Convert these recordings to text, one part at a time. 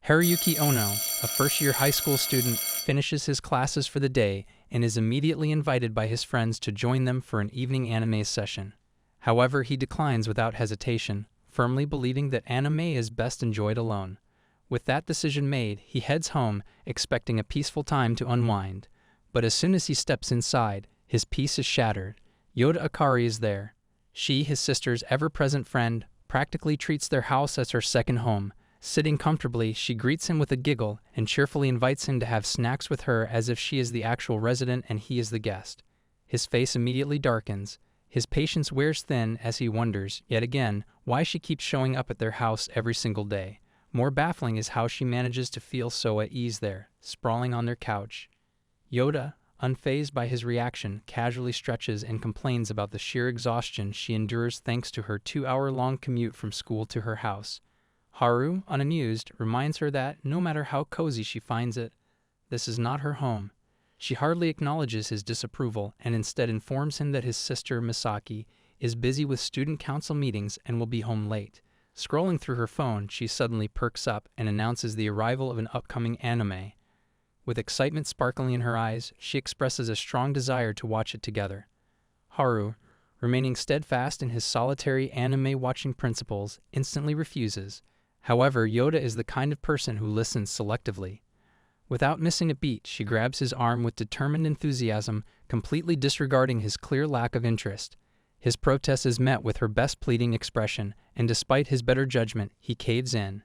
Haruyuki Ono, a first-year high school student, finishes his classes for the day and is immediately invited by his friends to join them for an evening anime session. However, he declines without hesitation, firmly believing that anime is best enjoyed alone. With that decision made, he heads home, expecting a peaceful time to unwind. But as soon as he steps inside, his peace is shattered. Yoda Akari is there. She, his sister's ever-present friend, practically treats their house as her second home. Sitting comfortably, she greets him with a giggle and cheerfully invites him to have snacks with her as if she is the actual resident and he is the guest. His face immediately darkens. His patience wears thin as he wonders, yet again, why she keeps showing up at their house every single day. More baffling is how she manages to feel so at ease there, sprawling on their couch. Yoda, unfazed by his reaction, casually stretches and complains about the sheer exhaustion she endures thanks to her 2-hour-long commute from school to her house. Haru, unamused, reminds her that, no matter how cozy she finds it, this is not her home. She hardly acknowledges his disapproval and instead informs him that his sister, Misaki, is busy with student council meetings and will be home late. Scrolling through her phone, she suddenly perks up and announces the arrival of an upcoming anime. With excitement sparkling in her eyes, she expresses a strong desire to watch it together. Haru, remaining steadfast in his solitary anime-watching principles, instantly refuses. However, Yoda is the kind of person who listens selectively. Without missing a beat, she grabs his arm with determined enthusiasm, completely disregarding his clear lack of interest. His protest is met with her best pleading expression, and despite his better judgment, he caves in.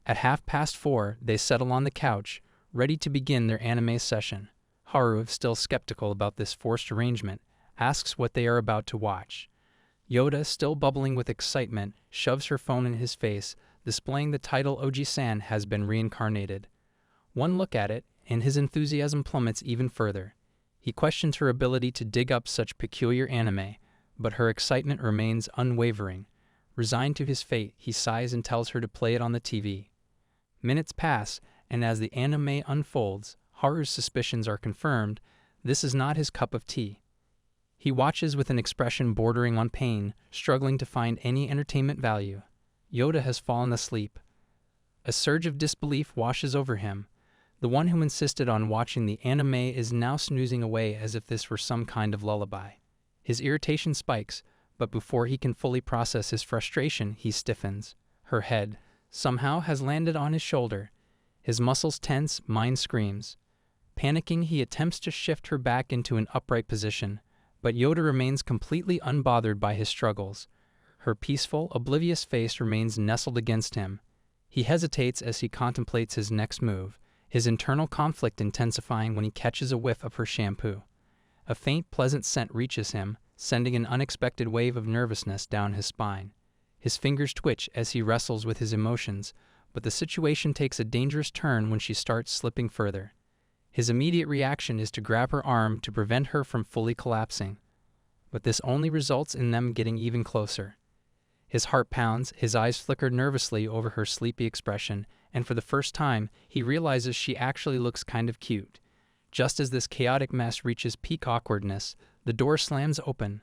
At 4:30, they settle on the couch, ready to begin their anime session. Haru, still skeptical about this forced arrangement, asks what they are about to watch. Yoda, still bubbling with excitement, shoves her phone in his face, displaying the title Oji-san has been reincarnated. One look at it, and his enthusiasm plummets even further. He questions her ability to dig up such peculiar anime, but her excitement remains unwavering. Resigned to his fate, he sighs and tells her to play it on the TV. Minutes pass, and as the anime unfolds, Haru's suspicions are confirmed. This is not his cup of tea. He watches with an expression bordering on pain, struggling to find any entertainment value. Yoda has fallen asleep. A surge of disbelief washes over him. The one who insisted on watching the anime is now snoozing away as if this were some kind of lullaby. His irritation spikes, but before he can fully process his frustration, he stiffens. Her head, somehow, has landed on his shoulder. His muscles tense, mind screams. Panicking, he attempts to shift her back into an upright position, but Yoda remains completely unbothered by his struggles. Her peaceful, oblivious face remains nestled against him. He hesitates as he contemplates his next move, his internal conflict intensifying when he catches a whiff of her shampoo. A faint, pleasant scent reaches him, sending an unexpected wave of nervousness down his spine. His fingers twitch as he wrestles with his emotions, but the situation takes a dangerous turn when she starts slipping further. His immediate reaction is to grab her arm to prevent her from fully collapsing, but this only results in them getting even closer. His heart pounds, his eyes flicker nervously over her sleepy expression, and for the first time, he realizes she actually looks kind of cute. Just as this chaotic mess reaches peak awkwardness, the door slams open.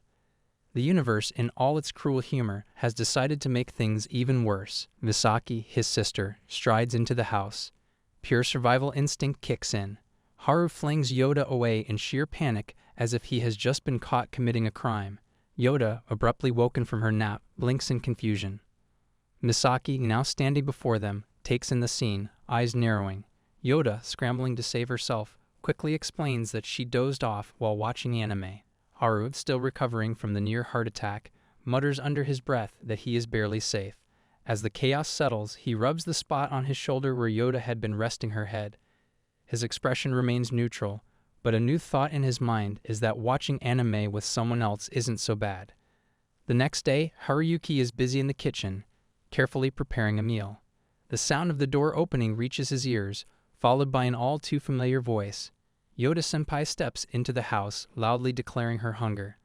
The universe, in all its cruel humor, has decided to make things even worse. Misaki, his sister, strides into the house. Pure survival instinct kicks in. Haru flings Yoda away in sheer panic as if he has just been caught committing a crime. Yoda, abruptly woken from her nap, blinks in confusion. Misaki, now standing before them, takes in the scene, eyes narrowing. Yoda, scrambling to save herself, quickly explains that she dozed off while watching anime. Haru, still recovering from the near heart attack, mutters under his breath that he is barely safe. As the chaos settles, he rubs the spot on his shoulder where Yoda had been resting her head. His expression remains neutral, but a new thought in his mind is that watching anime with someone else isn't so bad. The next day, Haruyuki is busy in the kitchen, carefully preparing a meal. The sound of the door opening reaches his ears, followed by an all-too-familiar voice. Yoda-senpai steps into the house, loudly declaring her hunger.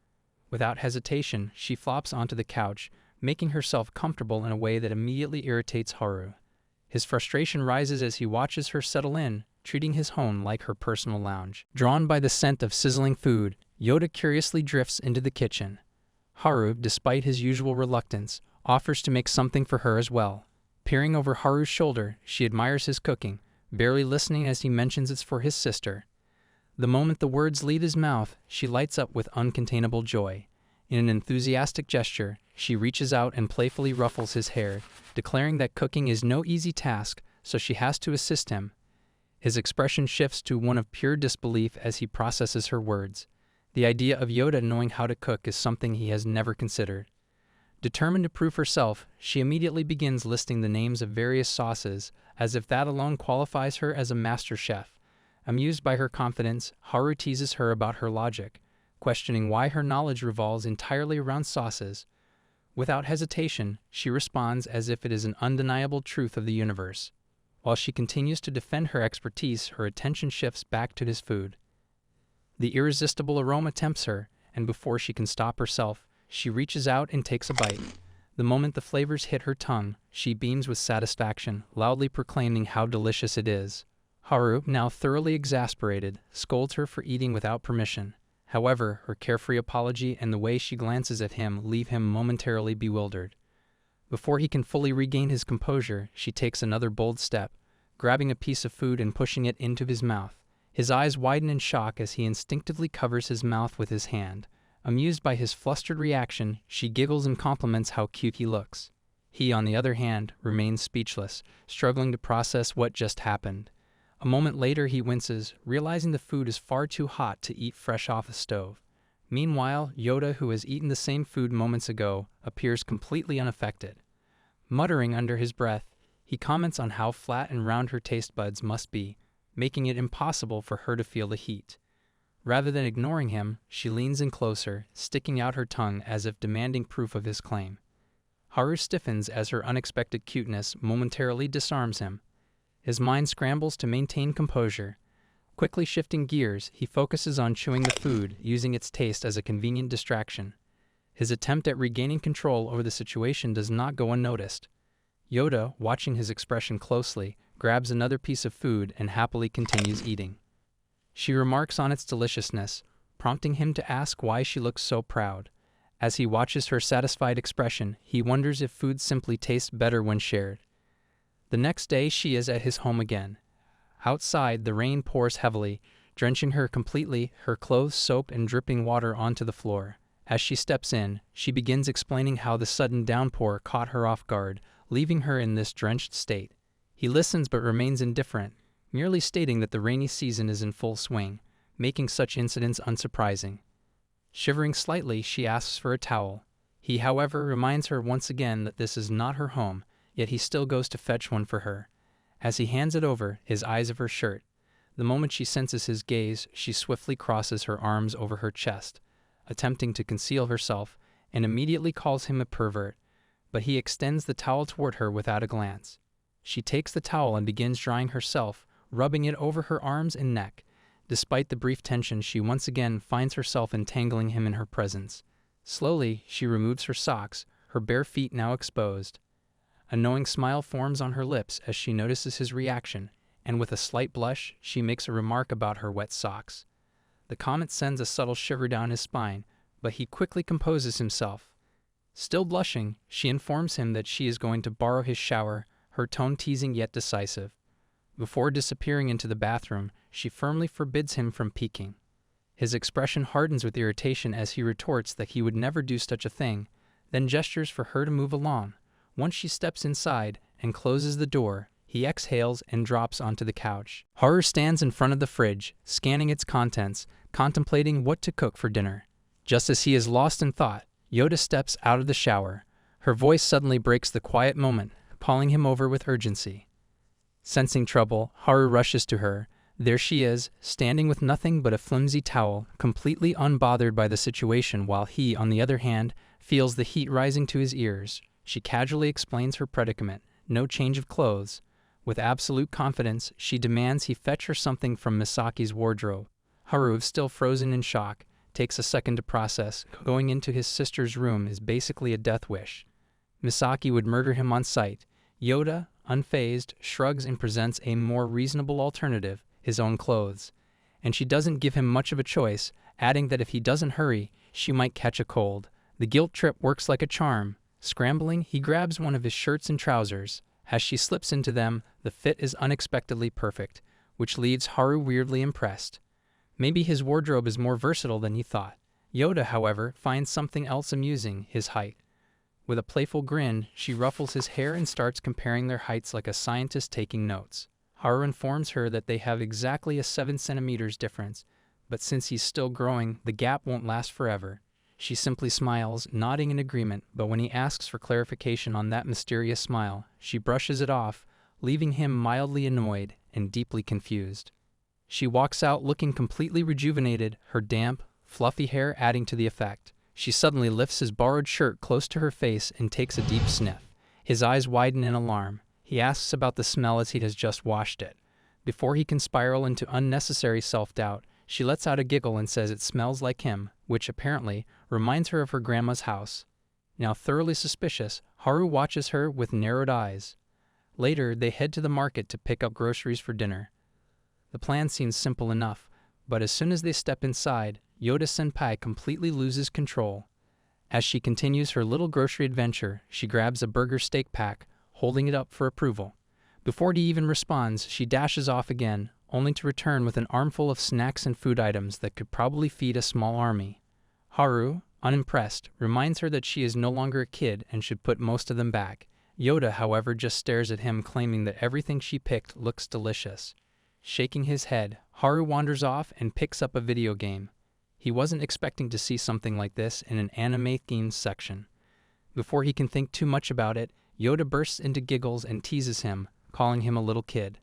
Without hesitation, she flops onto the couch, making herself comfortable in a way that immediately irritates Haru. His frustration rises as he watches her settle in, treating his home like her personal lounge. Drawn by the scent of sizzling food, Yoda curiously drifts into the kitchen. Haru, despite his usual reluctance, offers to make something for her as well. Peering over Haru's shoulder, she admires his cooking, barely listening as he mentions it's for his sister. The moment the words leave his mouth, she lights up with uncontainable joy. In an enthusiastic gesture, she reaches out and playfully ruffles his hair, declaring that cooking is no easy task, so she has to assist him. His expression shifts to one of pure disbelief as he processes her words. The idea of Yoda knowing how to cook is something he has never considered. Determined to prove herself, she immediately begins listing the names of various sauces, as if that alone qualifies her as a master chef. Amused by her confidence, Haru teases her about her logic, questioning why her knowledge revolves entirely around sauces. Without hesitation, she responds as if it is an undeniable truth of the universe. While she continues to defend her expertise, her attention shifts back to his food. The irresistible aroma tempts her, and before she can stop herself, she reaches out and takes a bite. The moment the flavors hit her tongue, she beams with satisfaction, loudly proclaiming how delicious it is. Haru, now thoroughly exasperated, scolds her for eating without permission. However, her carefree apology and the way she glances at him leave him momentarily bewildered. Before he can fully regain his composure, she takes another bold step, grabbing a piece of food and pushing it into his mouth. His eyes widen in shock as he instinctively covers his mouth with his hand. Amused by his flustered reaction, she giggles and compliments how cute he looks. He, on the other hand, remains speechless, struggling to process what just happened. A moment later he winces, realizing the food is far too hot to eat fresh off the stove. Meanwhile, Yoda, who has eaten the same food moments ago, appears completely unaffected. Muttering under his breath, he comments on how flat and round her taste buds must be, making it impossible for her to feel the heat. Rather than ignoring him, she leans in closer, sticking out her tongue as if demanding proof of his claim. Haru stiffens as her unexpected cuteness momentarily disarms him. His mind scrambles to maintain composure. Quickly shifting gears, he focuses on chewing the food, using its taste as a convenient distraction. His attempt at regaining control over the situation does not go unnoticed. Yoda, watching his expression closely, grabs another piece of food and happily continues eating. She remarks on its deliciousness, prompting him to ask why she looks so proud. As he watches her satisfied expression, he wonders if food simply tastes better when shared. The next day she is at his home again. Outside, the rain pours heavily, drenching her completely, her clothes soaked and dripping water onto the floor. As she steps in, she begins explaining how the sudden downpour caught her off guard, leaving her in this drenched state. He listens but remains indifferent, merely stating that the rainy season is in full swing, making such incidents unsurprising. Shivering slightly, she asks for a towel. He, however, reminds her once again that this is not her home, yet he still goes to fetch one for her. As he hands it over, his eyes of her shirt. The moment she senses his gaze, she swiftly crosses her arms over her chest, attempting to conceal herself, and immediately calls him a pervert, but he extends the towel toward her without a glance. She takes the towel and begins drying herself, rubbing it over her arms and neck. Despite the brief tension, she once again finds herself entangling him in her presence. Slowly, she removes her socks, her bare feet now exposed. A knowing smile forms on her lips as she notices his reaction, and with a slight blush, she makes a remark about her wet socks. The comment sends a subtle shiver down his spine, but he quickly composes himself. Still blushing, she informs him that she is going to borrow his shower, her tone teasing yet decisive. Before disappearing into the bathroom, she firmly forbids him from peeking. His expression hardens with irritation as he retorts that he would never do such a thing, then gestures for her to move along. Once she steps inside and closes the door, he exhales and drops onto the couch. Haru stands in front of the fridge, scanning its contents, contemplating what to cook for dinner. Just as he is lost in thought, Yoda steps out of the shower. Her voice suddenly breaks the quiet moment, calling him over with urgency. Sensing trouble, Haru rushes to her. There she is, standing with nothing but a flimsy towel, completely unbothered by the situation, while he, on the other hand, feels the heat rising to his ears. She casually explains her predicament, no change of clothes. With absolute confidence, she demands he fetch her something from Misaki's wardrobe. Haru, still frozen in shock, takes a second to process. Going into his sister's room is basically a death wish. Misaki would murder him on sight. Yoda, unfazed, shrugs and presents a more reasonable alternative, his own clothes. And she doesn't give him much of a choice, adding that if he doesn't hurry, she might catch a cold. The guilt trip works like a charm. Scrambling, he grabs one of his shirts and trousers. As she slips into them, the fit is unexpectedly perfect, which leaves Haru weirdly impressed. Maybe his wardrobe is more versatile than he thought. Yoda, however, finds something else amusing: his height. With a playful grin, she ruffles his hair and starts comparing their heights like a scientist taking notes. Haru informs her that they have exactly a 7 centimeters difference, but since he's still growing, the gap won't last forever. She simply smiles, nodding in agreement, but when he asks for clarification on that mysterious smile, she brushes it off, leaving him mildly annoyed and deeply confused. She walks out looking completely rejuvenated, her damp, fluffy hair adding to the effect. She suddenly lifts his borrowed shirt close to her face and takes a deep sniff. His eyes widen in alarm. He asks about the smell as he has just washed it. Before he can spiral into unnecessary self-doubt, she lets out a giggle and says it smells like him, which apparently reminds her of her grandma's house. Now thoroughly suspicious, Haru watches her with narrowed eyes. Later, they head to the market to pick up groceries for dinner. The plan seems simple enough, but as soon as they step inside, Yoda-senpai completely loses control. As she continues her little grocery adventure, she grabs a burger steak pack, holding it up for approval. Before he even responds, she dashes off again, only to return with an armful of snacks and food items that could probably feed a small army. Haru, unimpressed, reminds her that she is no longer a kid and should put most of them back. Yoda, however, just stares at him, claiming that everything she picked looks delicious. Shaking his head, Haru wanders off and picks up a video game. He wasn't expecting to see something like this in an anime-themed section. Before he can think too much about it, Yoda bursts into giggles and teases him, calling him a little kid.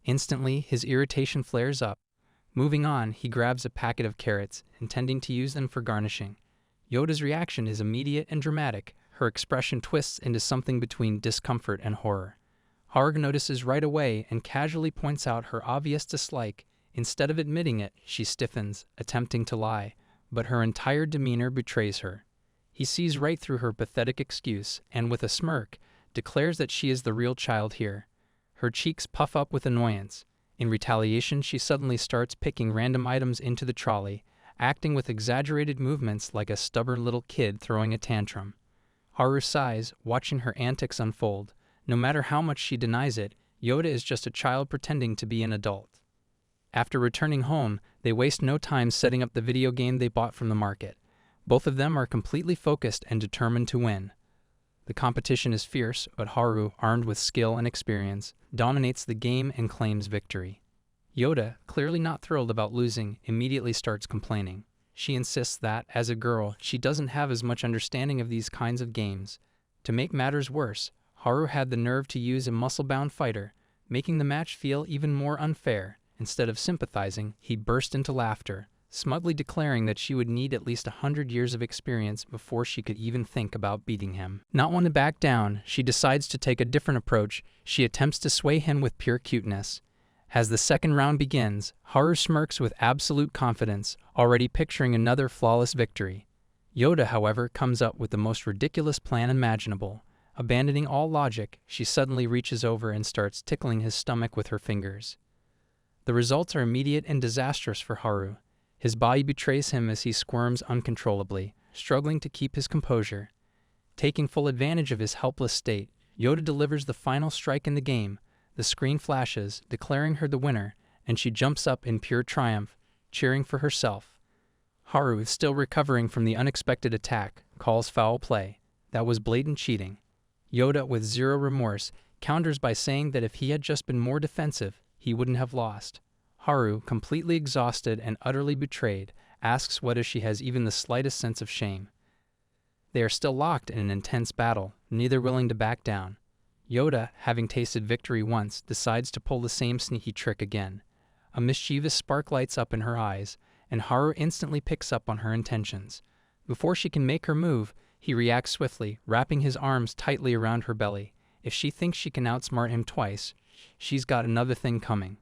Instantly, his irritation flares up. Moving on, he grabs a packet of carrots, intending to use them for garnishing. Yoda's reaction is immediate and dramatic. Her expression twists into something between discomfort and horror. Haru notices right away and casually points out her obvious dislike. Instead of admitting it, she stiffens, attempting to lie, but her entire demeanor betrays her. He sees right through her pathetic excuse and, with a smirk, declares that she is the real child here. Her cheeks puff up with annoyance. In retaliation, she suddenly starts picking random items into the trolley, acting with exaggerated movements like a stubborn little kid throwing a tantrum. Haru sighs, watching her antics unfold. No matter how much she denies it, Yoda is just a child pretending to be an adult. After returning home, they waste no time setting up the video game they bought from the market. Both of them are completely focused and determined to win. The competition is fierce, but Haru, armed with skill and experience, dominates the game and claims victory. Yoda, clearly not thrilled about losing, immediately starts complaining. She insists that, as a girl, she doesn't have as much understanding of these kinds of games. To make matters worse, Haru had the nerve to use a muscle-bound fighter, making the match feel even more unfair. Instead of sympathizing, he burst into laughter, smugly declaring that she would need at least 100 years of experience before she could even think about beating him. Not one to back down, she decides to take a different approach. She attempts to sway him with pure cuteness. As the second round begins, Haru smirks with absolute confidence, already picturing another flawless victory. Yoda, however, comes up with the most ridiculous plan imaginable. Abandoning all logic, she suddenly reaches over and starts tickling his stomach with her fingers. The results are immediate and disastrous for Haru. His body betrays him as he squirms uncontrollably, struggling to keep his composure. Taking full advantage of his helpless state, Yoda delivers the final strike in the game. The screen flashes, declaring her the winner, and she jumps up in pure triumph, cheering for herself. Haru is still recovering from the unexpected attack, calls foul play. That was blatant cheating. Yoda, with zero remorse, counters by saying that if he had just been more defensive, he wouldn't have lost. Haru, completely exhausted and utterly betrayed, asks whether she has even the slightest sense of shame. They are still locked in an intense battle, neither willing to back down. Yoda, having tasted victory once, decides to pull the same sneaky trick again. A mischievous spark lights up in her eyes, and Haru instantly picks up on her intentions. Before she can make her move, he reacts swiftly, wrapping his arms tightly around her belly. If she thinks she can outsmart him twice, she's got another thing coming.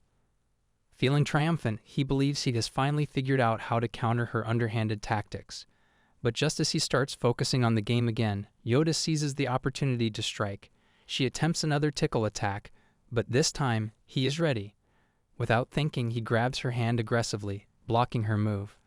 Feeling triumphant, he believes he has finally figured out how to counter her underhanded tactics. But just as he starts focusing on the game again, Yoda seizes the opportunity to strike. She attempts another tickle attack, but this time, he is ready. Without thinking, he grabs her hand aggressively, blocking her move.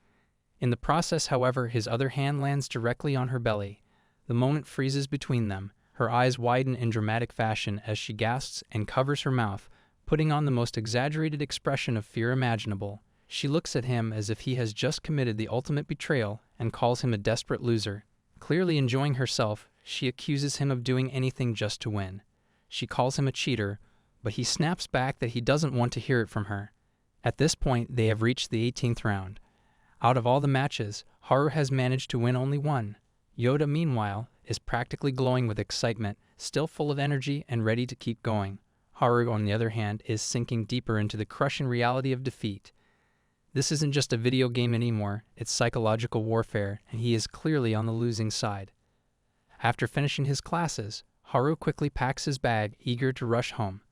In the process, however, his other hand lands directly on her belly. The moment freezes between them. Her eyes widen in dramatic fashion as she gasps and covers her mouth, putting on the most exaggerated expression of fear imaginable. She looks at him as if he has just committed the ultimate betrayal and calls him a desperate loser. Clearly enjoying herself, she accuses him of doing anything just to win. She calls him a cheater, but he snaps back that he doesn't want to hear it from her. At this point, they have reached the 18th round. Out of all the matches, Haru has managed to win only one. Yoda, meanwhile, is practically glowing with excitement, still full of energy and ready to keep going. Haru, on the other hand, is sinking deeper into the crushing reality of defeat. This isn't just a video game anymore, it's psychological warfare, and he is clearly on the losing side. After finishing his classes, Haru quickly packs his bag, eager to rush home.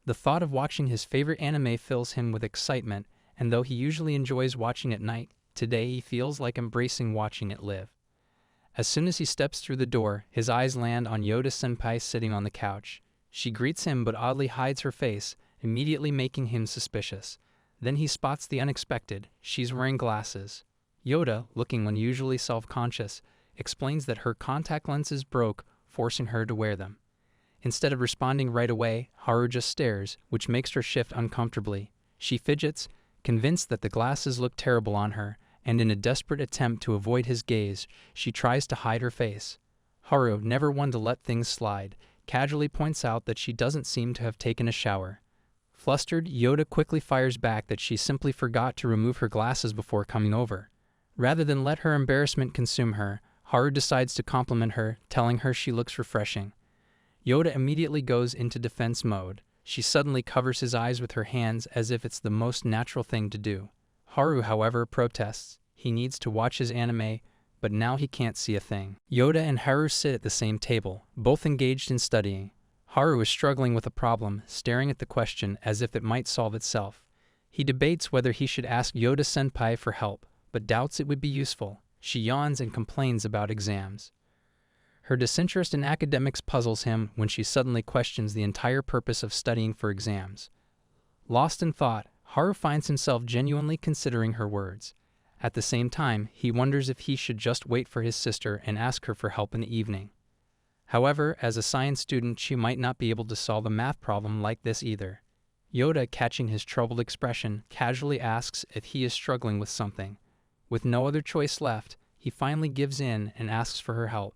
The thought of watching his favorite anime fills him with excitement, and though he usually enjoys watching at night, today he feels like embracing watching it live. As soon as he steps through the door, his eyes land on Yoda-senpai sitting on the couch. She greets him but oddly hides her face, immediately making him suspicious. Then he spots the unexpected. She's wearing glasses. Yoda, looking unusually self-conscious, explains that her contact lenses broke, forcing her to wear them. Instead of responding right away, Haru just stares, which makes her shift uncomfortably. She fidgets, convinced that the glasses look terrible on her, and in a desperate attempt to avoid his gaze, she tries to hide her face. Haru, never one to let things slide, casually points out that she doesn't seem to have taken a shower. Flustered, Yoda quickly fires back that she simply forgot to remove her glasses before coming over. Rather than let her embarrassment consume her, Haru decides to compliment her, telling her she looks refreshing. Yoda immediately goes into defense mode. She suddenly covers his eyes with her hands as if it's the most natural thing to do. Haru, however, protests. He needs to watch his anime, but now he can't see a thing. Yoda and Haru sit at the same table, both engaged in studying. Haru is struggling with a problem, staring at the question as if it might solve itself. He debates whether he should ask Yoda-senpai for help, but doubts it would be useful. She yawns and complains about exams. Her disinterest in academics puzzles him when she suddenly questions the entire purpose of studying for exams. Lost in thought, Haru finds himself genuinely considering her words. At the same time, he wonders if he should just wait for his sister and ask her for help in the evening. However, as a science student, she might not be able to solve a math problem like this either. Yoda, catching his troubled expression, casually asks if he is struggling with something. With no other choice left, he finally gives in and asks for her help.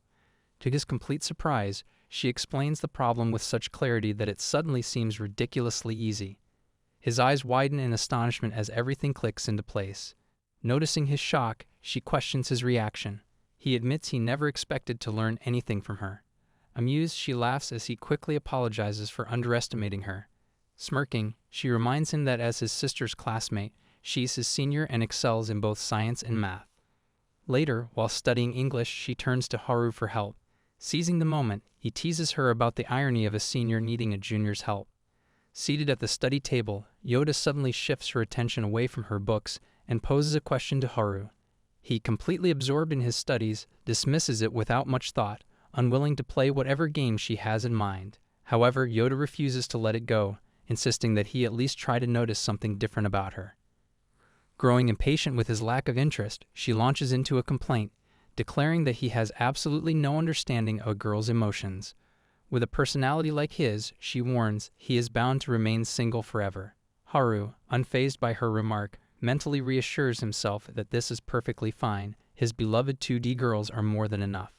To his complete surprise, she explains the problem with such clarity that it suddenly seems ridiculously easy. His eyes widen in astonishment as everything clicks into place. Noticing his shock, she questions his reaction. He admits he never expected to learn anything from her. Amused, she laughs as he quickly apologizes for underestimating her. Smirking, she reminds him that as his sister's classmate, she's his senior and excels in both science and math. Later, while studying English, she turns to Haru for help. Seizing the moment, he teases her about the irony of a senior needing a junior's help. Seated at the study table, Yoda suddenly shifts her attention away from her books and poses a question to Haru. He, completely absorbed in his studies, dismisses it without much thought, unwilling to play whatever game she has in mind. However, Yoda refuses to let it go, insisting that he at least try to notice something different about her. Growing impatient with his lack of interest, she launches into a complaint, declaring that he has absolutely no understanding of a girl's emotions. With a personality like his, she warns, he is bound to remain single forever. Haru, unfazed by her remark, mentally reassures himself that this is perfectly fine. His beloved 2D girls are more than enough.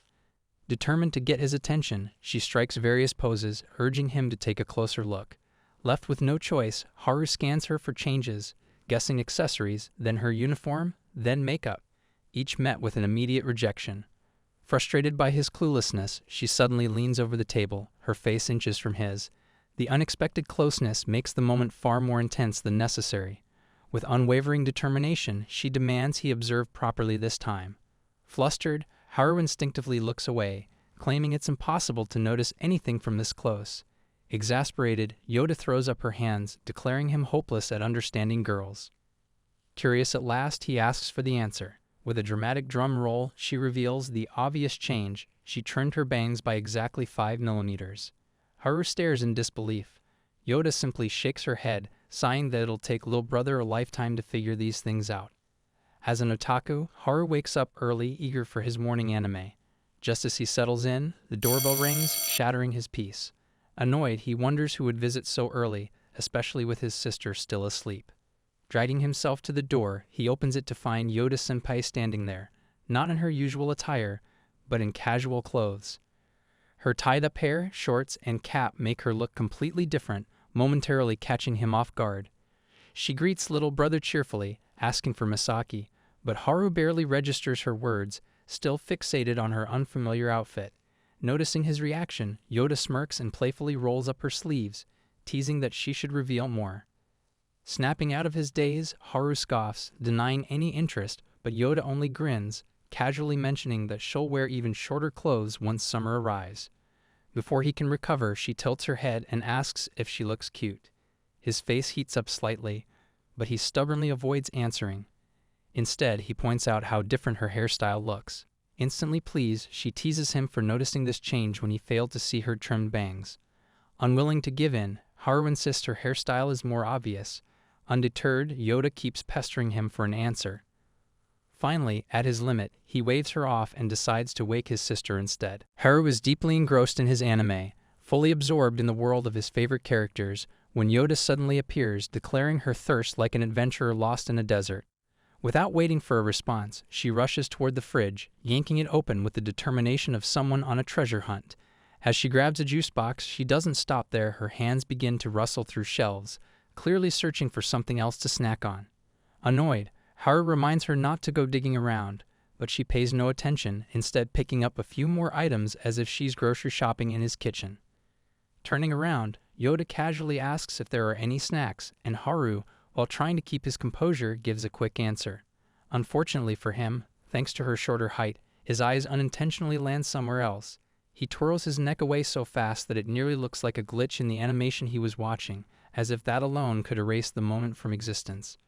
Determined to get his attention, she strikes various poses, urging him to take a closer look. Left with no choice, Haru scans her for changes, guessing accessories, then her uniform, then makeup, each met with an immediate rejection. Frustrated by his cluelessness, she suddenly leans over the table, her face inches from his. The unexpected closeness makes the moment far more intense than necessary. With unwavering determination, she demands he observe properly this time. Flustered, Haru instinctively looks away, claiming it's impossible to notice anything from this close. Exasperated, Yoda throws up her hands, declaring him hopeless at understanding girls. Curious at last, he asks for the answer. With a dramatic drum roll, she reveals the obvious change. She trimmed her bangs by exactly 5 millimeters. Haru stares in disbelief. Yoda simply shakes her head, sighing that it'll take little brother a lifetime to figure these things out. As an otaku, Haru wakes up early, eager for his morning anime. Just as he settles in, the doorbell rings, shattering his peace. Annoyed, he wonders who would visit so early, especially with his sister still asleep. Dragging himself to the door, he opens it to find Yoda-senpai standing there, not in her usual attire, but in casual clothes. Her tied-up hair, shorts, and cap make her look completely different, momentarily catching him off guard. She greets little brother cheerfully, asking for Misaki, but Haru barely registers her words, still fixated on her unfamiliar outfit. Noticing his reaction, Yoda smirks and playfully rolls up her sleeves, teasing that she should reveal more. Snapping out of his daze, Haru scoffs, denying any interest, but Yoda only grins, casually mentioning that she'll wear even shorter clothes once summer arrives. Before he can recover, she tilts her head and asks if she looks cute. His face heats up slightly, but he stubbornly avoids answering. Instead, he points out how different her hairstyle looks. Instantly pleased, she teases him for noticing this change when he failed to see her trimmed bangs. Unwilling to give in, Haru insists her hairstyle is more obvious. Undeterred, Yoda keeps pestering him for an answer. Finally, at his limit, he waves her off and decides to wake his sister instead. Haru is deeply engrossed in his anime, fully absorbed in the world of his favorite characters, when Yoda suddenly appears, declaring her thirst like an adventurer lost in a desert. Without waiting for a response, she rushes toward the fridge, yanking it open with the determination of someone on a treasure hunt. As she grabs a juice box, she doesn't stop there. Her hands begin to rustle through shelves, clearly searching for something else to snack on. Annoyed, Haru reminds her not to go digging around, but she pays no attention, instead picking up a few more items as if she's grocery shopping in his kitchen. Turning around, Yoda casually asks if there are any snacks, and Haru, while trying to keep his composure, gives a quick answer. Unfortunately for him, thanks to her shorter height, his eyes unintentionally land somewhere else. He twirls his neck away so fast that it nearly looks like a glitch in the animation he was watching, as if that alone could erase the moment from existence.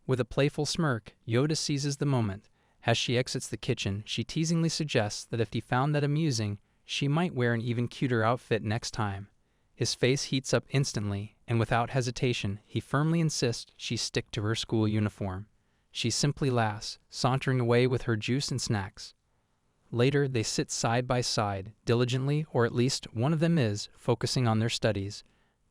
With a playful smirk, Yoda seizes the moment. As she exits the kitchen, she teasingly suggests that if he found that amusing, she might wear an even cuter outfit next time. His face heats up instantly, and without hesitation, he firmly insists she stick to her school uniform. She simply laughs, sauntering away with her juice and snacks. Later, they sit side by side, diligently, or at least one of them is, focusing on their studies.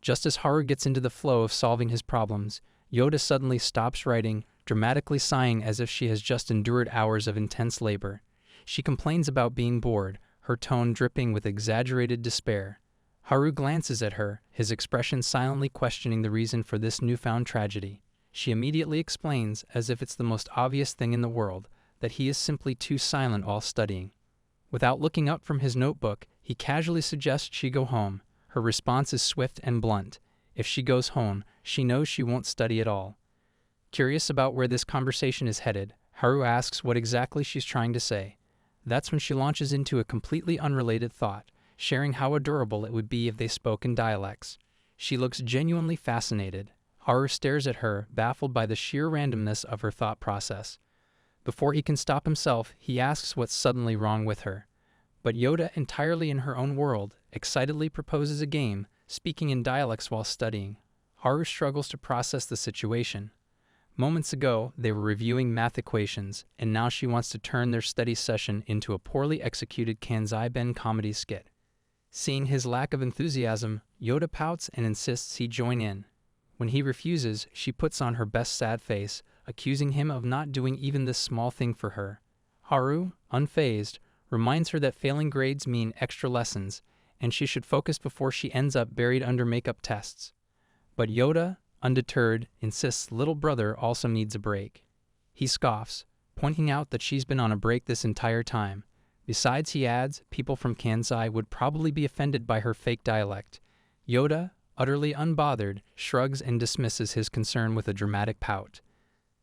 Just as Haru gets into the flow of solving his problems, Yoda suddenly stops writing, dramatically sighing as if she has just endured hours of intense labor. She complains about being bored, her tone dripping with exaggerated despair. Haru glances at her, his expression silently questioning the reason for this newfound tragedy. She immediately explains, as if it's the most obvious thing in the world, that he is simply too silent while studying. Without looking up from his notebook, he casually suggests she go home. Her response is swift and blunt. If she goes home, she knows she won't study at all. Curious about where this conversation is headed, Haru asks what exactly she's trying to say. That's when she launches into a completely unrelated thought, sharing how adorable it would be if they spoke in dialects. She looks genuinely fascinated. Haru stares at her, baffled by the sheer randomness of her thought process. Before he can stop himself, he asks what's suddenly wrong with her. But Yoda, entirely in her own world, excitedly proposes a game, speaking in dialects while studying. Haru struggles to process the situation. Moments ago, they were reviewing math equations, and now she wants to turn their study session into a poorly executed Kanzai-ben comedy skit. Seeing his lack of enthusiasm, Yoda pouts and insists he join in. When he refuses, she puts on her best sad face, accusing him of not doing even this small thing for her. Haru, unfazed, reminds her that failing grades mean extra lessons, and she should focus before she ends up buried under makeup tests. But Yoda, undeterred, insists little brother also needs a break. He scoffs, pointing out that she's been on a break this entire time. Besides, he adds, people from Kansai would probably be offended by her fake dialect. Yoda, utterly unbothered, shrugs and dismisses his concern with a dramatic pout.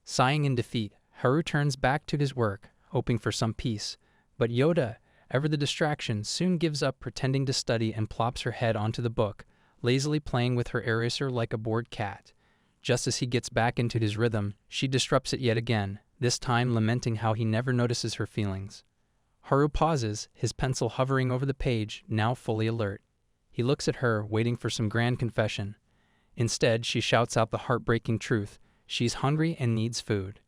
Sighing in defeat, Haru turns back to his work, hoping for some peace. But Yoda, ever the distraction, soon gives up pretending to study and plops her head onto the book, lazily playing with her eraser like a bored cat. Just as he gets back into his rhythm, she disrupts it yet again, this time lamenting how he never notices her feelings. Haru pauses, his pencil hovering over the page, now fully alert. He looks at her, waiting for some grand confession. Instead, she shouts out the heartbreaking truth. She's hungry and needs food.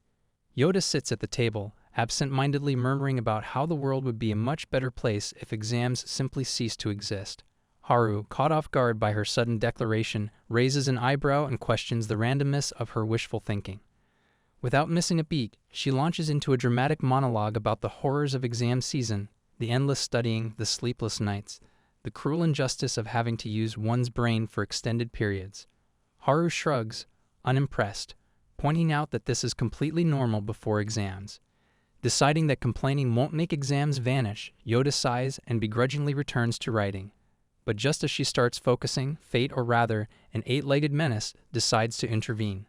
Yoda sits at the table, absent-mindedly murmuring about how the world would be a much better place if exams simply ceased to exist. Haru, caught off guard by her sudden declaration, raises an eyebrow and questions the randomness of her wishful thinking. Without missing a beat, she launches into a dramatic monologue about the horrors of exam season, the endless studying, the sleepless nights, the cruel injustice of having to use one's brain for extended periods. Haru shrugs, unimpressed, pointing out that this is completely normal before exams. Deciding that complaining won't make exams vanish, Yoda sighs and begrudgingly returns to writing. But just as she starts focusing, fate, or rather, an eight-legged menace, decides to intervene.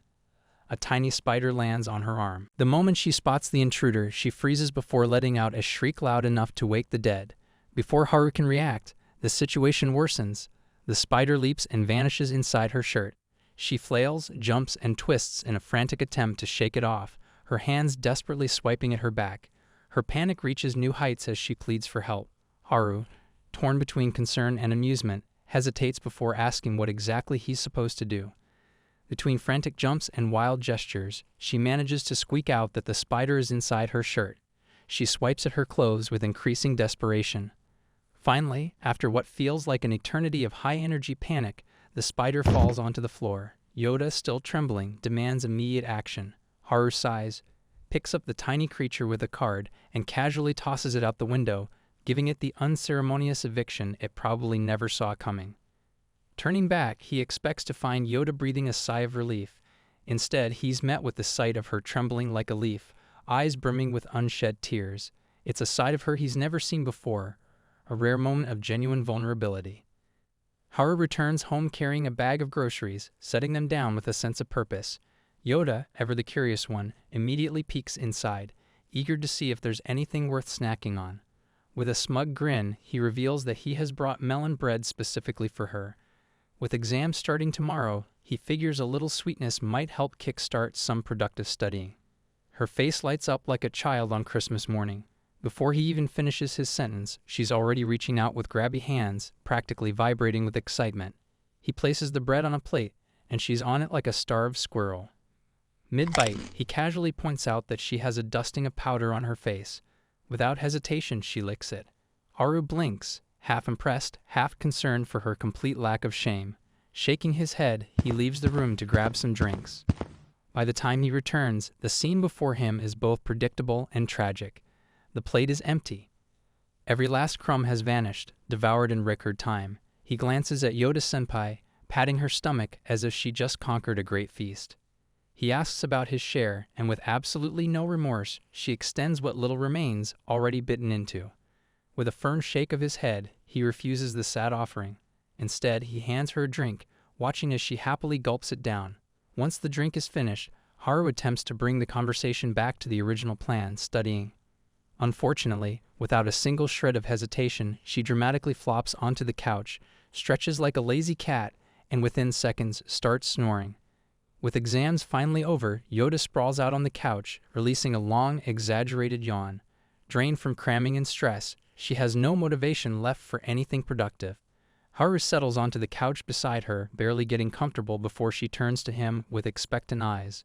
A tiny spider lands on her arm. The moment she spots the intruder, she freezes before letting out a shriek loud enough to wake the dead. Before Haru can react, the situation worsens. The spider leaps and vanishes inside her shirt. She flails, jumps, and twists in a frantic attempt to shake it off, her hands desperately swiping at her back. Her panic reaches new heights as she pleads for help. Haru, torn between concern and amusement, hesitates before asking what exactly he's supposed to do. Between frantic jumps and wild gestures, she manages to squeak out that the spider is inside her shirt. She swipes at her clothes with increasing desperation. Finally, after what feels like an eternity of high-energy panic, the spider falls onto the floor. Yoda, still trembling, demands immediate action. Haru sighs, picks up the tiny creature with a card, and casually tosses it out the window, giving it the unceremonious eviction it probably never saw coming. Turning back, he expects to find Yoda breathing a sigh of relief. Instead, he's met with the sight of her trembling like a leaf, eyes brimming with unshed tears. It's a side of her he's never seen before, a rare moment of genuine vulnerability. Haru returns home carrying a bag of groceries, setting them down with a sense of purpose. Yoda, ever the curious one, immediately peeks inside, eager to see if there's anything worth snacking on. With a smug grin, he reveals that he has brought melon bread specifically for her. With exams starting tomorrow, he figures a little sweetness might help kickstart some productive studying. Her face lights up like a child on Christmas morning. Before he even finishes his sentence, she's already reaching out with grabby hands, practically vibrating with excitement. He places the bread on a plate, and she's on it like a starved squirrel. Mid-bite, he casually points out that she has a dusting of powder on her face. Without hesitation, she licks it. Haru blinks, half impressed, half concerned for her complete lack of shame. Shaking his head, he leaves the room to grab some drinks. By the time he returns, the scene before him is both predictable and tragic. The plate is empty. Every last crumb has vanished, devoured in record time. He glances at Yoda-senpai, patting her stomach as if she just conquered a great feast. He asks about his share, and with absolutely no remorse, she extends what little remains, already bitten into. With a firm shake of his head, he refuses the sad offering. Instead, he hands her a drink, watching as she happily gulps it down. Once the drink is finished, Haru attempts to bring the conversation back to the original plan, studying. Unfortunately, without a single shred of hesitation, she dramatically flops onto the couch, stretches like a lazy cat, and within seconds starts snoring. With exams finally over, Yoda sprawls out on the couch, releasing a long, exaggerated yawn. Drained from cramming and stress, she has no motivation left for anything productive. Haru settles onto the couch beside her, barely getting comfortable before she turns to him with expectant eyes.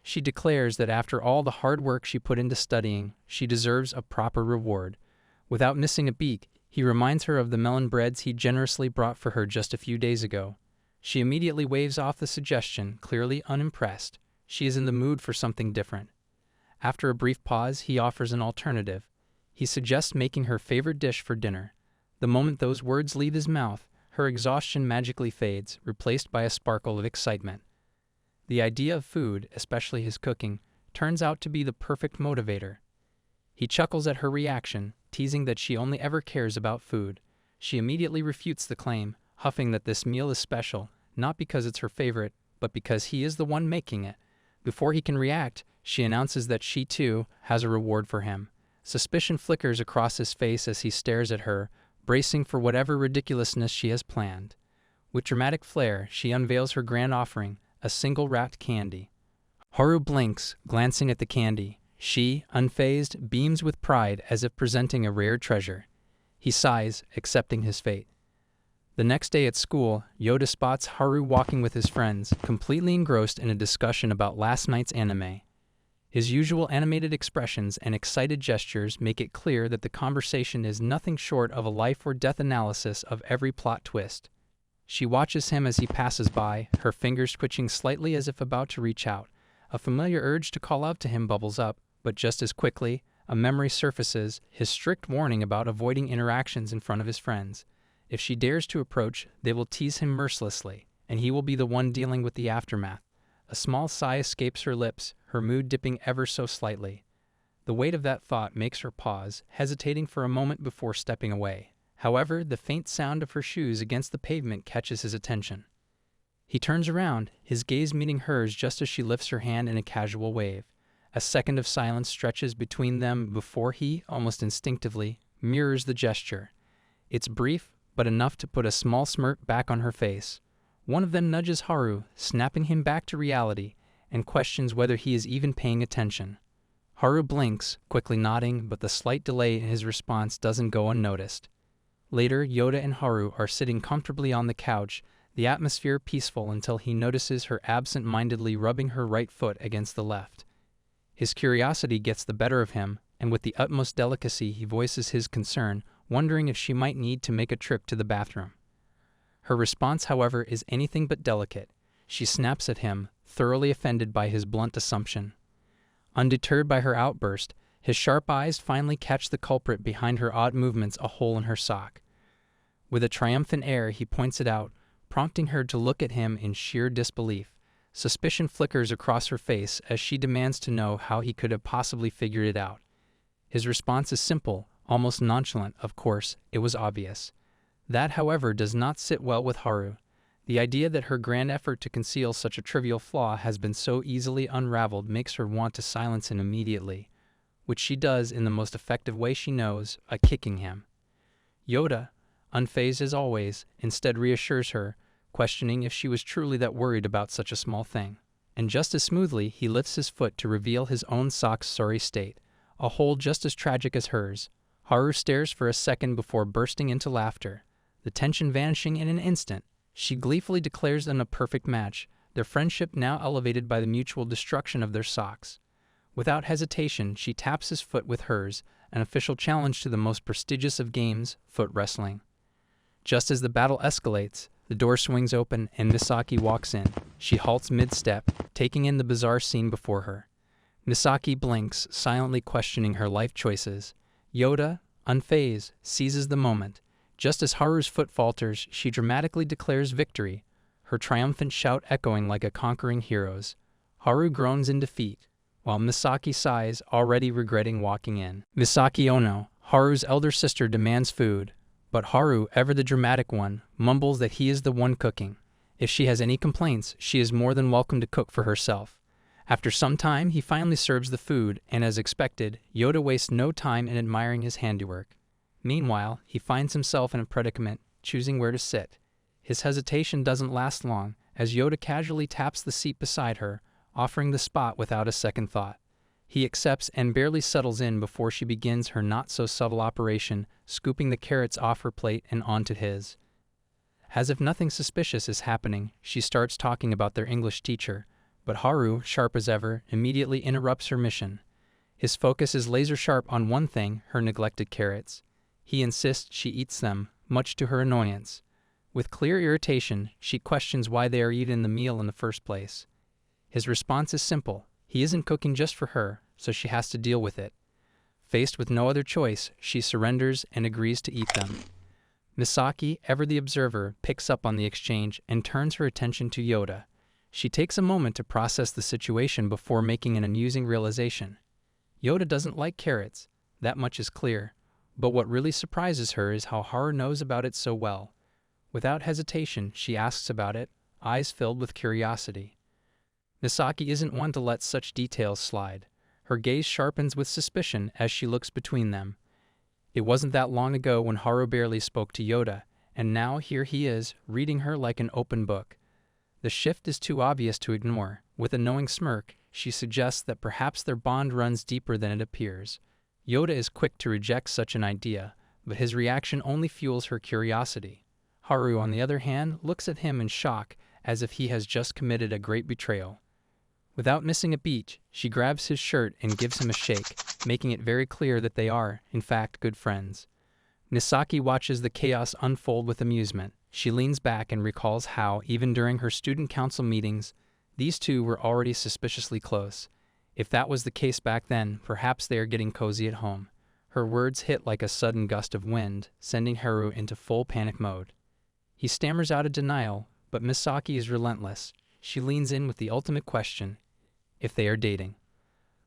She declares that after all the hard work she put into studying, she deserves a proper reward. Without missing a beat, he reminds her of the melon breads he generously brought for her just a few days ago. She immediately waves off the suggestion, clearly unimpressed. She is in the mood for something different. After a brief pause, he offers an alternative. He suggests making her favorite dish for dinner. The moment those words leave his mouth, her exhaustion magically fades, replaced by a sparkle of excitement. The idea of food, especially his cooking, turns out to be the perfect motivator. He chuckles at her reaction, teasing that she only ever cares about food. She immediately refutes the claim, huffing that this meal is special, not because it's her favorite, but because he is the one making it. Before he can react, she announces that she, too, has a reward for him. Suspicion flickers across his face as he stares at her, bracing for whatever ridiculousness she has planned. With dramatic flair, she unveils her grand offering, a single wrapped candy. Haru blinks, glancing at the candy. She, unfazed, beams with pride as if presenting a rare treasure. He sighs, accepting his fate. The next day at school, Yoda spots Haru walking with his friends, completely engrossed in a discussion about last night's anime. His usual animated expressions and excited gestures make it clear that the conversation is nothing short of a life-or-death analysis of every plot twist. She watches him as he passes by, her fingers twitching slightly as if about to reach out. A familiar urge to call out to him bubbles up, but just as quickly, a memory surfaces, his strict warning about avoiding interactions in front of his friends. If she dares to approach, they will tease him mercilessly, and he will be the one dealing with the aftermath. A small sigh escapes her lips, her mood dipping ever so slightly. The weight of that thought makes her pause, hesitating for a moment before stepping away. However, the faint sound of her shoes against the pavement catches his attention. He turns around, his gaze meeting hers just as she lifts her hand in a casual wave. A second of silence stretches between them before he, almost instinctively, mirrors the gesture. It's brief, but enough to put a small smirk back on her face. One of them nudges Haru, snapping him back to reality, and questions whether he is even paying attention. Haru blinks, quickly nodding, but the slight delay in his response doesn't go unnoticed. Later, Yoda and Haru are sitting comfortably on the couch, the atmosphere peaceful until he notices her absent-mindedly rubbing her right foot against the left. His curiosity gets the better of him, and with the utmost delicacy he voices his concern, wondering if she might need to make a trip to the bathroom. Her response, however, is anything but delicate. She snaps at him, thoroughly offended by his blunt assumption. Undeterred by her outburst, his sharp eyes finally catch the culprit behind her odd movements, a hole in her sock. With a triumphant air, he points it out, prompting her to look at him in sheer disbelief. Suspicion flickers across her face as she demands to know how he could have possibly figured it out. His response is simple, almost nonchalant. Of course, it was obvious. That, however, does not sit well with Haru. The idea that her grand effort to conceal such a trivial flaw has been so easily unraveled makes her want to silence him immediately, which she does in the most effective way she knows, by kicking him. Yoda, unfazed as always, instead reassures her, questioning if she was truly that worried about such a small thing. And just as smoothly, he lifts his foot to reveal his own sock's sorry state, a hole just as tragic as hers. Haru stares for a second before bursting into laughter, the tension vanishing in an instant. She gleefully declares them a perfect match, their friendship now elevated by the mutual destruction of their socks. Without hesitation, she taps his foot with hers, an official challenge to the most prestigious of games, foot wrestling. Just as the battle escalates, the door swings open and Misaki walks in. She halts mid-step, taking in the bizarre scene before her. Misaki blinks, silently questioning her life choices. Yoda, unfazed, seizes the moment. Just as Haru's foot falters, she dramatically declares victory, her triumphant shout echoing like a conquering hero's. Haru groans in defeat, while Misaki sighs, already regretting walking in. Misaki Ono, Haru's elder sister, demands food, but Haru, ever the dramatic one, mumbles that he is the one cooking. If she has any complaints, she is more than welcome to cook for herself. After some time, he finally serves the food, and as expected, Yoda wastes no time in admiring his handiwork. Meanwhile, he finds himself in a predicament, choosing where to sit. His hesitation doesn't last long, as Yoda casually taps the seat beside her, offering the spot without a second thought. He accepts and barely settles in before she begins her not-so-subtle operation, scooping the carrots off her plate and onto his. As if nothing suspicious is happening, she starts talking about their English teacher, but Haru, sharp as ever, immediately interrupts her mission. His focus is laser-sharp on one thing, her neglected carrots. He insists she eats them, much to her annoyance. With clear irritation, she questions why they are eaten in the meal in the first place. His response is simple. He isn't cooking just for her, so she has to deal with it. Faced with no other choice, she surrenders and agrees to eat them. Misaki, ever the observer, picks up on the exchange and turns her attention to Yoda. She takes a moment to process the situation before making an amusing realization. Yoda doesn't like carrots, that much is clear. But what really surprises her is how Haru knows about it so well. Without hesitation, she asks about it, eyes filled with curiosity. Misaki isn't one to let such details slide. Her gaze sharpens with suspicion as she looks between them. It wasn't that long ago when Haru barely spoke to Yoda, and now here he is, reading her like an open book. The shift is too obvious to ignore. With a knowing smirk, she suggests that perhaps their bond runs deeper than it appears. Yoda is quick to reject such an idea, but his reaction only fuels her curiosity. Haru, on the other hand, looks at him in shock, as if he has just committed a great betrayal. Without missing a beat, she grabs his shirt and gives him a shake, making it very clear that they are, in fact, good friends. Misaki watches the chaos unfold with amusement. She leans back and recalls how, even during her student council meetings, these two were already suspiciously close. If that was the case back then, perhaps they are getting cozy at home. Her words hit like a sudden gust of wind, sending Haru into full panic mode. He stammers out a denial, but Misaki is relentless. She leans in with the ultimate question: if they are dating.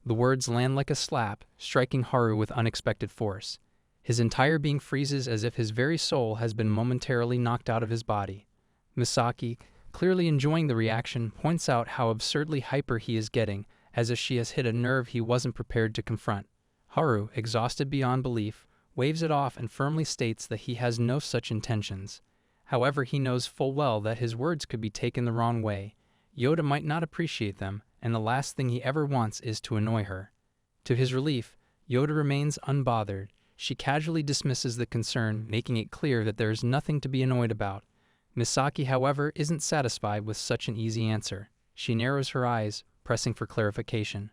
The words land like a slap, striking Haru with unexpected force. His entire being freezes as if his very soul has been momentarily knocked out of his body. Misaki, clearly enjoying the reaction, points out how absurdly hyper he is getting, as if she has hit a nerve he wasn't prepared to confront. Haru, exhausted beyond belief, waves it off and firmly states that he has no such intentions. However, he knows full well that his words could be taken the wrong way. Yoda might not appreciate them, and the last thing he ever wants is to annoy her. To his relief, Yoda remains unbothered. She casually dismisses the concern, making it clear that there is nothing to be annoyed about. Misaki, however, isn't satisfied with such an easy answer. She narrows her eyes, pressing for clarification.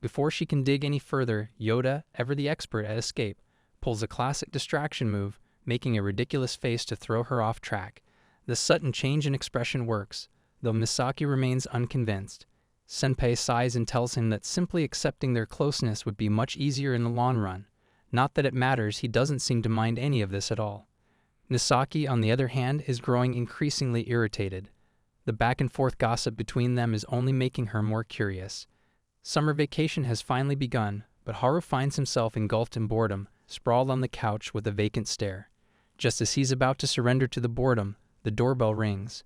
Before she can dig any further, Yoda, ever the expert at escape, pulls a classic distraction move, making a ridiculous face to throw her off track. The sudden change in expression works, though Misaki remains unconvinced. Senpai sighs and tells him that simply accepting their closeness would be much easier in the long run. Not that it matters, he doesn't seem to mind any of this at all. Misaki, on the other hand, is growing increasingly irritated. The back-and-forth gossip between them is only making her more curious. Summer vacation has finally begun, but Haru finds himself engulfed in boredom, sprawled on the couch with a vacant stare. Just as he's about to surrender to the boredom, the doorbell rings.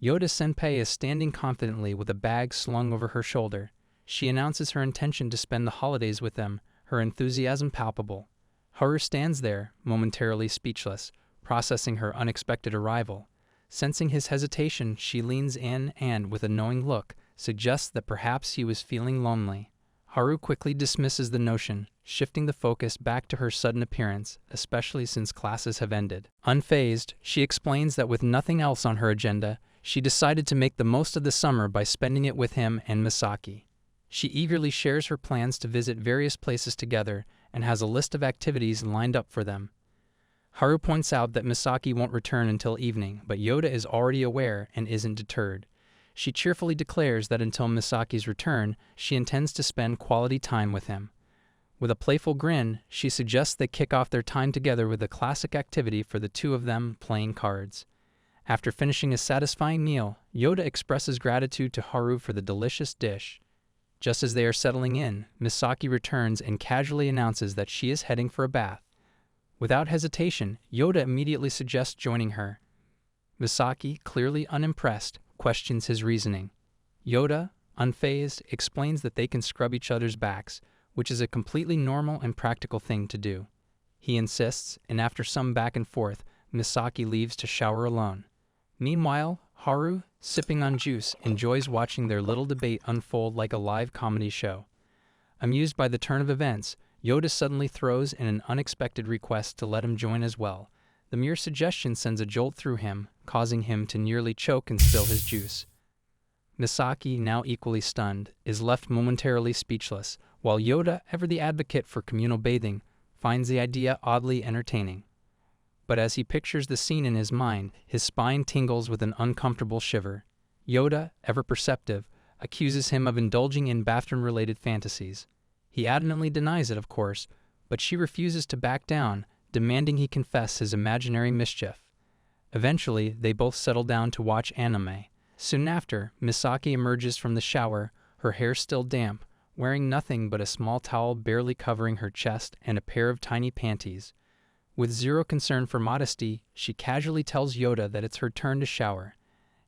Yoda-senpai is standing confidently with a bag slung over her shoulder. She announces her intention to spend the holidays with them, her enthusiasm palpable. Haru stands there, momentarily speechless, processing her unexpected arrival. Sensing his hesitation, she leans in and, with a knowing look, suggests that perhaps he was feeling lonely. Haru quickly dismisses the notion, shifting the focus back to her sudden appearance, especially since classes have ended. Unfazed, she explains that with nothing else on her agenda, she decided to make the most of the summer by spending it with him and Misaki. She eagerly shares her plans to visit various places together and has a list of activities lined up for them. Haru points out that Misaki won't return until evening, but Yoda is already aware and isn't deterred. She cheerfully declares that until Misaki's return, she intends to spend quality time with him. With a playful grin, she suggests they kick off their time together with a classic activity for the two of them, playing cards. After finishing a satisfying meal, Yoda expresses gratitude to Haru for the delicious dish. Just as they are settling in, Misaki returns and casually announces that she is heading for a bath. Without hesitation, Yoda immediately suggests joining her. Misaki, clearly unimpressed, questions his reasoning. Yoda, unfazed, explains that they can scrub each other's backs, which is a completely normal and practical thing to do. He insists, and after some back and forth, Misaki leaves to shower alone. Meanwhile, Haru, sipping on juice, enjoys watching their little debate unfold like a live comedy show. Amused by the turn of events, Yoda suddenly throws in an unexpected request to let him join as well. The mere suggestion sends a jolt through him, causing him to nearly choke and spill his juice. Misaki, now equally stunned, is left momentarily speechless, while Yoda, ever the advocate for communal bathing, finds the idea oddly entertaining. But as he pictures the scene in his mind, his spine tingles with an uncomfortable shiver. Yoda, ever perceptive, accuses him of indulging in bathroom-related fantasies. He adamantly denies it, of course, but she refuses to back down, demanding he confess his imaginary mischief. Eventually, they both settle down to watch anime. Soon after, Misaki emerges from the shower, her hair still damp, wearing nothing but a small towel barely covering her chest and a pair of tiny panties. With zero concern for modesty, she casually tells Yoda that it's her turn to shower.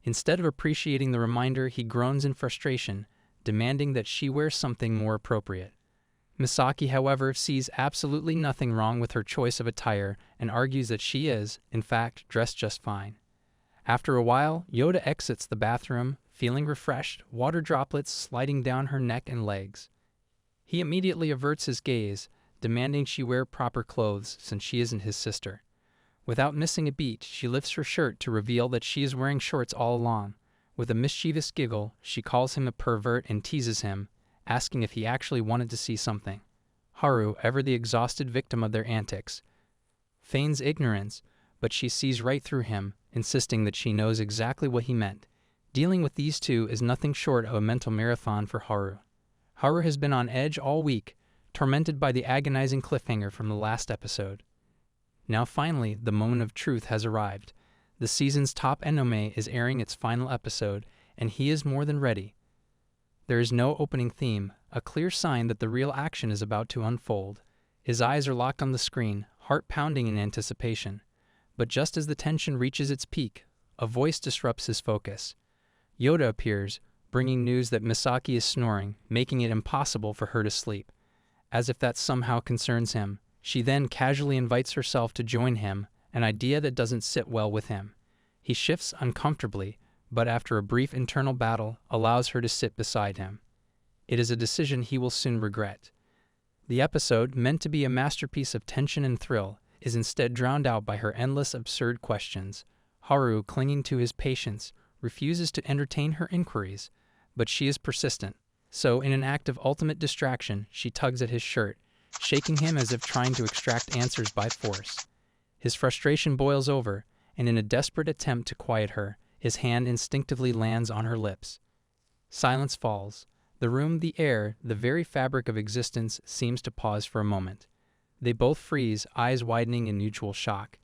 Instead of appreciating the reminder, he groans in frustration, demanding that she wear something more appropriate. Misaki, however, sees absolutely nothing wrong with her choice of attire and argues that she is, in fact, dressed just fine. After a while, Yoda exits the bathroom, feeling refreshed, water droplets sliding down her neck and legs. He immediately averts his gaze, demanding she wear proper clothes since she isn't his sister. Without missing a beat, she lifts her shirt to reveal that she is wearing shorts all along. With a mischievous giggle, she calls him a pervert and teases him, asking if he actually wanted to see something. Haru, ever the exhausted victim of their antics, feigns ignorance, but she sees right through him, insisting that she knows exactly what he meant. Dealing with these two is nothing short of a mental marathon for Haru. Haru has been on edge all week, tormented by the agonizing cliffhanger from the last episode. Now finally, the moment of truth has arrived. The season's top anime is airing its final episode, and he is more than ready. There is no opening theme, a clear sign that the real action is about to unfold. His eyes are locked on the screen, heart pounding in anticipation. But just as the tension reaches its peak, a voice disrupts his focus. Yoda appears, bringing news that Misaki is snoring, making it impossible for her to sleep. As if that somehow concerns him, she then casually invites herself to join him, an idea that doesn't sit well with him. He shifts uncomfortably, but after a brief internal battle, allows her to sit beside him. It is a decision he will soon regret. The episode, meant to be a masterpiece of tension and thrill, is instead drowned out by her endless absurd questions. Haru, clinging to his patience, refuses to entertain her inquiries, but she is persistent. So, in an act of ultimate distraction, she tugs at his shirt, shaking him as if trying to extract answers by force. His frustration boils over, and in a desperate attempt to quiet her, his hand instinctively lands on her lips. Silence falls. The room, the air, the very fabric of existence seems to pause for a moment. They both freeze, eyes widening in mutual shock.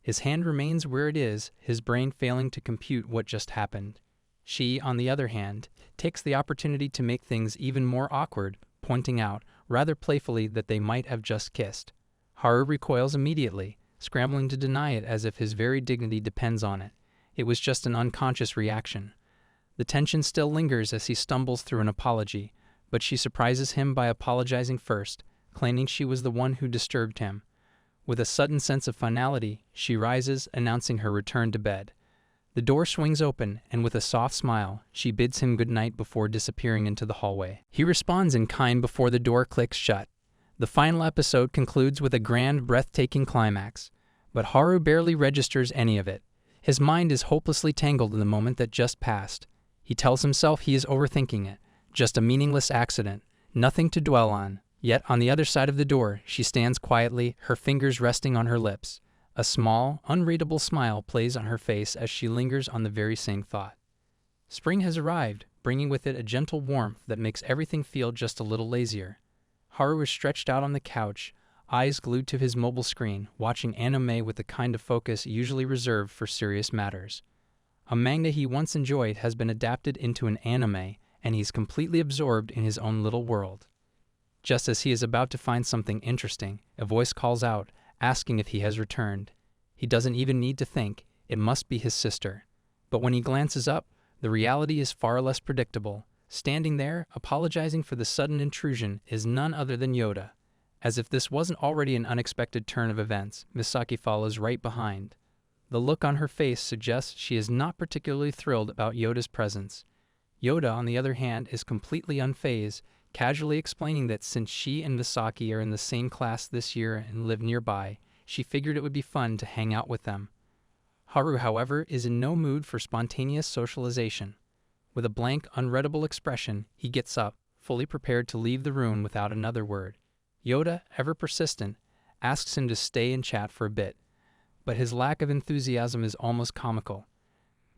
His hand remains where it is, his brain failing to compute what just happened. She, on the other hand, takes the opportunity to make things even more awkward, pointing out, rather playfully, that they might have just kissed. Haru recoils immediately, scrambling to deny it as if his very dignity depends on it. It was just an unconscious reaction. The tension still lingers as he stumbles through an apology, but she surprises him by apologizing first, claiming she was the one who disturbed him. With a sudden sense of finality, she rises, announcing her return to bed. The door swings open, and with a soft smile, she bids him good night before disappearing into the hallway. He responds in kind before the door clicks shut. The final episode concludes with a grand, breathtaking climax, but Haru barely registers any of it. His mind is hopelessly tangled in the moment that just passed. He tells himself he is overthinking it, just a meaningless accident, nothing to dwell on. Yet on the other side of the door, she stands quietly, her fingers resting on her lips. A small, unreadable smile plays on her face as she lingers on the very same thought. Spring has arrived, bringing with it a gentle warmth that makes everything feel just a little lazier. Haru is stretched out on the couch, eyes glued to his mobile screen, watching anime with the kind of focus usually reserved for serious matters. A manga he once enjoyed has been adapted into an anime, and he's completely absorbed in his own little world. Just as he is about to find something interesting, a voice calls out, asking if he has returned. He doesn't even need to think, it must be his sister. But when he glances up, the reality is far less predictable. Standing there, apologizing for the sudden intrusion, is none other than Yoda. As if this wasn't already an unexpected turn of events, Misaki follows right behind. The look on her face suggests she is not particularly thrilled about Yoda's presence. Yoda, on the other hand, is completely unfazed, casually explaining that since she and Misaki are in the same class this year and live nearby, she figured it would be fun to hang out with them. Haru, however, is in no mood for spontaneous socialization. With a blank, unreadable expression, he gets up, fully prepared to leave the room without another word. Yoda, ever persistent, asks him to stay and chat for a bit, but his lack of enthusiasm is almost comical.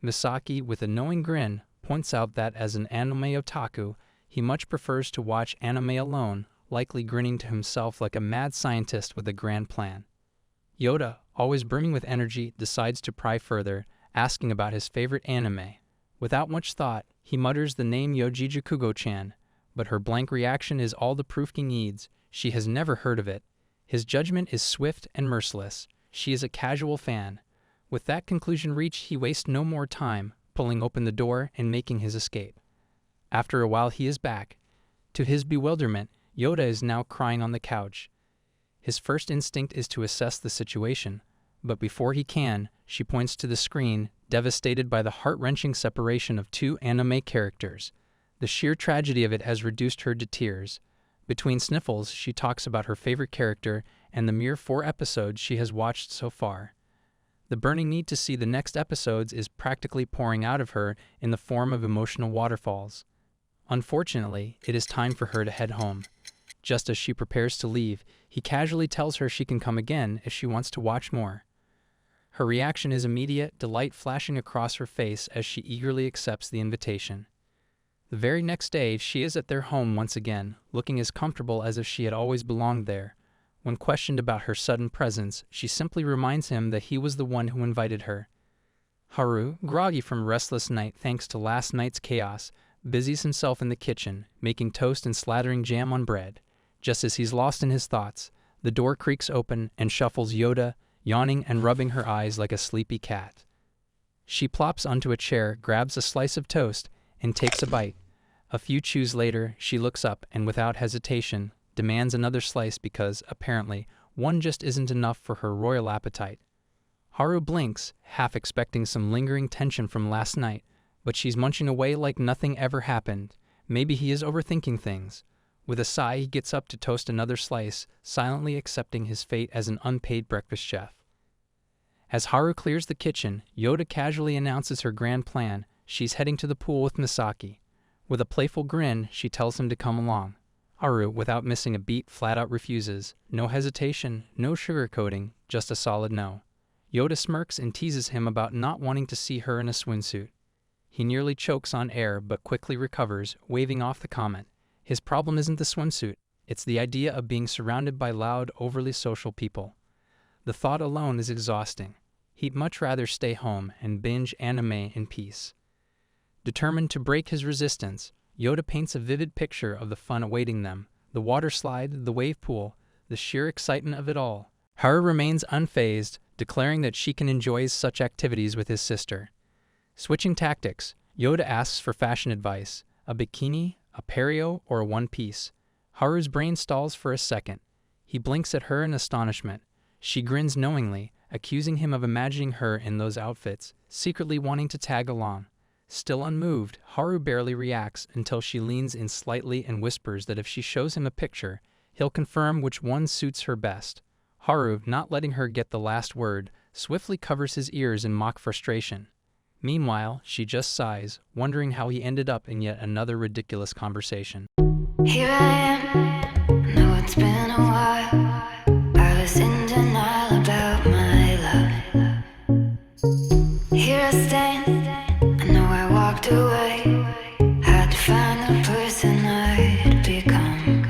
Misaki, with a knowing grin, points out that as an anime otaku, he much prefers to watch anime alone, likely grinning to himself like a mad scientist with a grand plan. Yoda, always brimming with energy, decides to pry further, asking about his favorite anime. Without much thought, he mutters the name Yojiji Kugo-chan, but her blank reaction is all the proof he needs. She has never heard of it. His judgment is swift and merciless. She is a casual fan. With that conclusion reached, he wastes no more time, pulling open the door and making his escape. After a while he is back. To his bewilderment, Yoda is now crying on the couch. His first instinct is to assess the situation, but before he can, she points to the screen, devastated by the heart-wrenching separation of two anime characters. The sheer tragedy of it has reduced her to tears. Between sniffles, she talks about her favorite character and the mere 4 episodes she has watched so far. The burning need to see the next episodes is practically pouring out of her in the form of emotional waterfalls. Unfortunately, it is time for her to head home. Just as she prepares to leave, he casually tells her she can come again if she wants to watch more. Her reaction is immediate, delight flashing across her face as she eagerly accepts the invitation. The very next day, she is at their home once again, looking as comfortable as if she had always belonged there. When questioned about her sudden presence, she simply reminds him that he was the one who invited her. Haru, groggy from a restless night thanks to last night's chaos, busies himself in the kitchen, making toast and slathering jam on bread. Just as he's lost in his thoughts, the door creaks open and shuffles Yoda, yawning and rubbing her eyes like a sleepy cat. She plops onto a chair, grabs a slice of toast, and takes a bite. A few chews later, she looks up and without hesitation, demands another slice because, apparently, one just isn't enough for her royal appetite. Haru blinks, half expecting some lingering tension from last night, but she's munching away like nothing ever happened. Maybe he is overthinking things. With a sigh, he gets up to toast another slice, silently accepting his fate as an unpaid breakfast chef. As Haru clears the kitchen, Yoda casually announces her grand plan. She's heading to the pool with Misaki. With a playful grin, she tells him to come along. Haru, without missing a beat, flat out refuses. No hesitation, no sugarcoating, just a solid no. Yoda smirks and teases him about not wanting to see her in a swimsuit. He nearly chokes on air but quickly recovers, waving off the comment. His problem isn't the swimsuit, it's the idea of being surrounded by loud, overly social people. The thought alone is exhausting. He'd much rather stay home and binge anime in peace. Determined to break his resistance, Yoda paints a vivid picture of the fun awaiting them, the water slide, the wave pool, the sheer excitement of it all. Haru remains unfazed, declaring that she can enjoy such activities with his sister. Switching tactics, Yoda asks for fashion advice, a bikini, a pareo, or a one-piece. Haru's brain stalls for a second. He blinks at her in astonishment. She grins knowingly, accusing him of imagining her in those outfits, secretly wanting to tag along. Still unmoved, Haru barely reacts until she leans in slightly and whispers that if she shows him a picture, he'll confirm which one suits her best. Haru, not letting her get the last word, swiftly covers his ears in mock frustration. Meanwhile, she just sighs, wondering how he ended up in yet another ridiculous conversation. Here I am, know it's been a while. I was in denial about my love. Here I stand,